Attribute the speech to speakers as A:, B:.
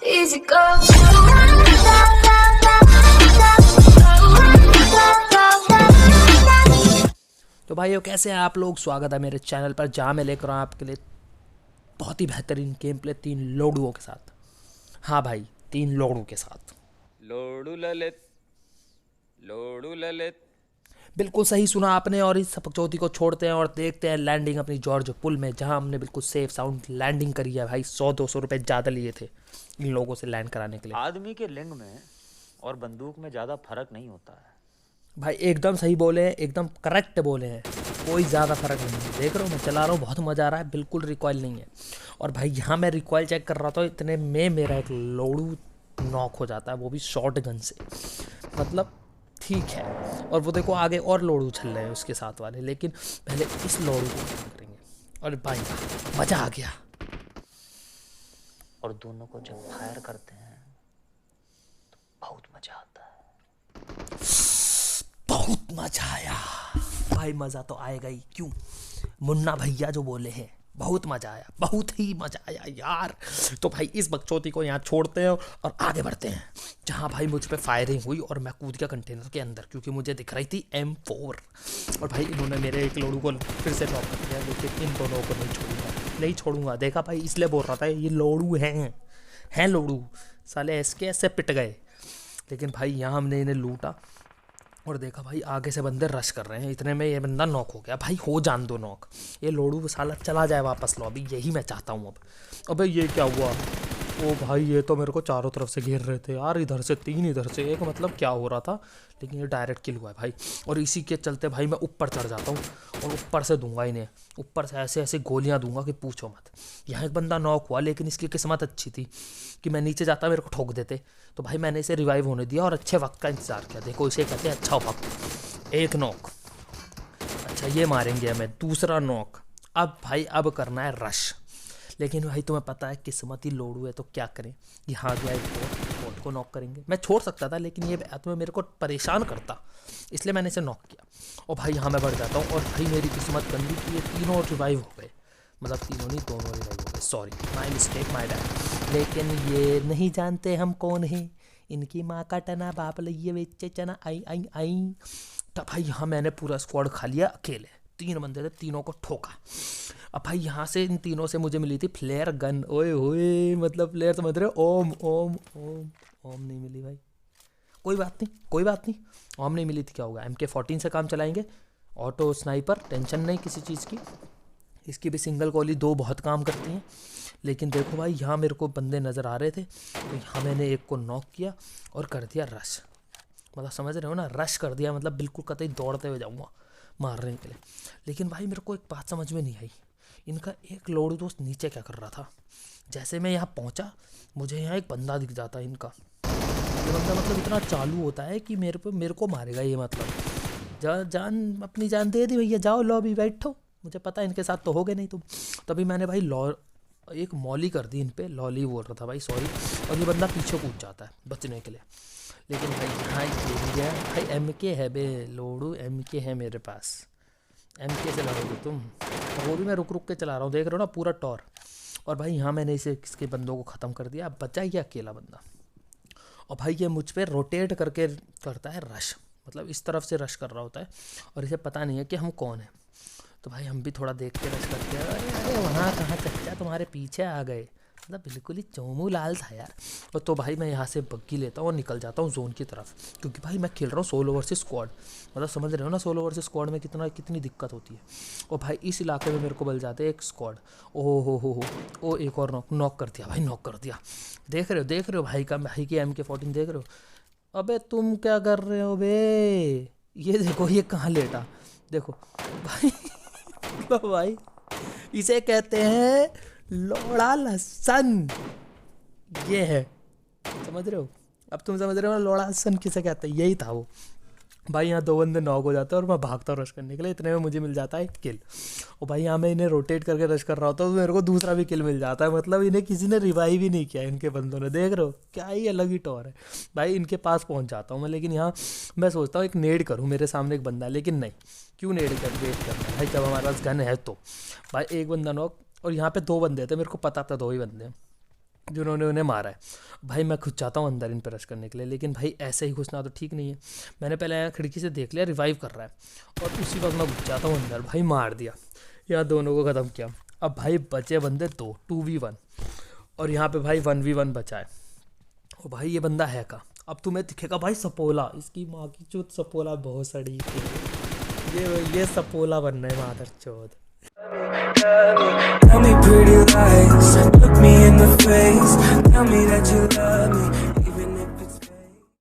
A: easy go.
B: तो भाइयों कैसे हैं आप लोग। स्वागत है मेरे चैनल पर जहाँ मैं लेकर आऊँ आपके लिए बहुत ही बेहतरीन गेम प्ले 3 लोडुओं के साथ। हाँ भाई, 3 लोडू के साथ।
C: लोडू ललित, लोडू ललित।
B: बिल्कुल सही सुना आपने। और इस चौथी को छोड़ते हैं और देखते हैं लैंडिंग अपनी जॉर्ज पुल में, जहाँ हमने बिल्कुल सेफ साउंड लैंडिंग करी है। भाई 100-200 रुपये ज़्यादा लिए थे इन लोगों से लैंड कराने के लिए।
D: आदमी के लिंग में और बंदूक में ज़्यादा फर्क नहीं होता है।
B: भाई एकदम सही बोले हैं, एकदम करेक्ट बोले हैं, कोई ज़्यादा फर्क नहीं है। देख रहा हूँ मैं चला रहा हूँ, बहुत मज़ा आ रहा है, बिल्कुल रिकॉइल नहीं है। और भाई यहाँ मैं रिकॉइल चेक कर रहा था, इतने में मेरा एक लोडू नॉक हो जाता है, वो भी शॉर्ट गन से। मतलब ठीक है। और वो देखो आगे और लोडू चल रहे हैं उसके साथ वाले, लेकिन पहले इस लोडू को खत्म करेंगे। और भाई मज़ा आ गया।
D: और दोनों को जब फायर करते हैं तो बहुत मजा आता है।
B: बहुत मजा आया भाई, मज़ा तो आएगा ही, क्यों मुन्ना भैया जो बोले हैं, बहुत मज़ा आया, बहुत ही मज़ा आया यार। तो भाई इस बकचोदी को यहाँ छोड़ते हैं और आगे बढ़ते हैं, जहाँ भाई मुझ पे फायरिंग हुई और मैं कूद गया कंटेनर के अंदर, क्योंकि मुझे दिख रही थी M4। और भाई इन्होंने मेरे एक लोडू को फिर से लॉक कर दिया, लेकिन इन दोनों को नहीं छोड़ूंगा। देखा भाई, इसलिए बोल रहा था ये लोडू हैं लोडू, साले SKS से पिट गए। लेकिन भाई यहाँ हमने इन्हें लूटा और देखा भाई आगे से बंदे रश कर रहे हैं, इतने में ये बंदा नॉक हो गया। भाई हो जान दो नॉक, ये लोडू साला चला जाए वापस लॉबी, यही मैं चाहता हूँ अब। अबे ये क्या हुआ? ओ भाई ये तो मेरे को चारों तरफ से घेर रहे थे यार, इधर से 3 इधर से 1, मतलब क्या हो रहा था। लेकिन ये डायरेक्ट किल हुआ है भाई। और इसी के चलते भाई मैं ऊपर चढ़ जाता हूँ और ऊपर से दूंगा इन्हें, ऊपर से ऐसे ऐसे गोलियाँ दूंगा कि पूछो मत। यहाँ एक बंदा नॉक हुआ, लेकिन इसकी किस्मत अच्छी थी कि मैं नीचे जाता मेरे को ठोक देते, तो भाई मैंने इसे रिवाइव होने दिया और अच्छे वक्त का इंतज़ार किया। देखो इसे कहते हैं अच्छा वक्त। एक नॉक, अच्छा ये मारेंगे हमें, दूसरा नॉक। अब भाई अब करना है रश। लेकिन भाई तुम्हें पता है किस्मत ही लोडू है, तो क्या करें। यहाँ गया एक बोट को नॉक करेंगे, मैं छोड़ सकता था लेकिन ये तुम्हें मेरे को परेशान करता, इसलिए मैंने इसे नॉक किया। और भाई यहाँ मैं बढ़ जाता हूँ और भाई मेरी किस्मत गंदी कि ये तीनों रिवाइव हो गए, मतलब तीनों नहीं दोनों रिवाइव हो गए। Sorry, my mistake, my bad. लेकिन ये नहीं जानते हम कौन हैं, इनकी माँ का टना बाप लइए बेचे चना आई आई आई। तब भाई यहाँ मैंने पूरा स्क्वाड खा लिया अकेले, 3 बंदे थे, तीनों को ठोका। अब भाई यहाँ से इन तीनों से मुझे मिली थी फ्लेयर गन। ओए होए, मतलब फ्लेयर समझ रहे हो, ओम ओम ओम ओम नहीं मिली भाई, कोई बात नहीं कोई बात नहीं। ओम नहीं मिली थी, क्या होगा, MK14 से काम चलाएंगे, ऑटो स्नाइपर, टेंशन नहीं किसी चीज़ की। इसकी भी सिंगल गोली 2 बहुत काम करती हैं। लेकिन देखो भाई यहाँ मेरे को बंदे नज़र आ रहे थे, तो यहाँ मैंने एक को नॉक किया और कर दिया रश। मतलब समझ रहे हो ना, रश कर दिया, मतलब बिल्कुल कतई दौड़ते हुए जाऊँगा मारने के लिए। लेकिन भाई मेरे को एक बात समझ में नहीं आई, इनका एक लोडू दोस्त नीचे क्या कर रहा था। जैसे मैं यहाँ पहुँचा, मुझे यहाँ एक बंदा दिख जाता है इनका। ये बंदा मतलब इतना चालू होता है कि मेरे को मारेगा ये, मतलब जान अपनी जान दे दी भैया, जाओ लॉबी बैठो, मुझे पता है इनके साथ तो हो गए नहीं तुम। तभी मैंने भाई एक मॉली कर दी इन पे, लॉली बोल रहा था भाई, सॉरी। और ये बंदा पीछे कूद जाता है बचने के लिए। लेकिन भाई यहाँ ये गया भाई, MK है बे लोडू, MK है मेरे पास, MK से लड़ोगे तुम। वो भी मैं रुक रुक के चला रहा हूँ, देख रहे हो ना, पूरा टॉर। और भाई यहाँ मैंने इसे किसके बंदों को ख़त्म कर दिया, अब बचा ही अकेला बंदा। और भाई ये मुझ पर रोटेट करके करता है रश, मतलब इस तरफ से रश कर रहा होता है और इसे पता नहीं है कि हम कौन हैं। तो भाई हम भी थोड़ा देख के रश करते हैं। अरे वहाँ कहाँ चच्चा तुम्हारे पीछे आ गए, मतलब बिल्कुल ही चोमू लाल था यार। और तो भाई मैं यहाँ से बग्गी लेता हूँ और निकल जाता हूँ जोन की तरफ, क्योंकि भाई मैं खेल रहा हूँ सोलो वर्सेस स्क्वाड, मतलब समझ रहे हो ना सोलो वर्सेस स्क्वाड में कितनी दिक्कत होती है। और भाई इस इलाके में मेरे को मिल जाते हैं एक स्क्वाड। ओ हो ओ एक और नॉक कर दिया भाई, नॉक कर दिया। देख रहे हो भाई की MK14 देख रहे हो। अबे तुम क्या कर रहे हो बे, ये देखो ये कहाँ लेटा, देखो भाई। भाई इसे कहते हैं लोड़ा लहसन, ये है, समझ रहे हो। अब तुम समझ रहे हो लोड़ा लहसन किसे कहते हैं, यही था वो। भाई यहाँ 2 बंदे नॉक हो जाते हैं और मैं भागता हूँ रश करने के लिए, इतने में मुझे मिल जाता है एक किल। और भाई यहाँ मैं इन्हें रोटेट करके रश कर रहा होता हूँ तो मेरे को दूसरा भी किल मिल जाता है, मतलब इन्हें किसी ने रिवाइव ही नहीं किया इनके बंदों ने, देख रहे हो क्या ही अलग ही टॉर है भाई। इनके पास पहुँच जाता हूँ मैं, लेकिन यहाँ मैं सोचता हूँ एक नेड करूँ, मेरे सामने एक बंदा है, लेकिन नहीं, क्यों नेड कर वेट करना है भाई, जब हमारे पास गन है तो। भाई एक बंदा नॉक, और यहाँ पे 2 बंदे थे, मेरे को पता था 2 ही बंदे हैं। जिन्होंने उन्हें मारा है। भाई मैं खुद चाहता हूँ अंदर इन पर रश करने के लिए, लेकिन भाई ऐसे ही घुसना तो ठीक नहीं है। मैंने पहले यहाँ खिड़की से देख लिया रिवाइव कर रहा है, और उसी वक्त मैं घुस जाता हूँ अंदर। भाई मार दिया, यहाँ दोनों को ख़त्म किया। अब भाई बचे बंदे 2v1, और यहाँ पे भाई 1v1 बचा है। और भाई ये बंदा है का, अब तुम्हें दिखेगा भाई सपोला, इसकी माँ की चूत सपोला बहुत सड़ी थी। ये सपोला बनना है मादर चौथ।
A: Tell me pretty lies, look me in the face, tell me that you love me.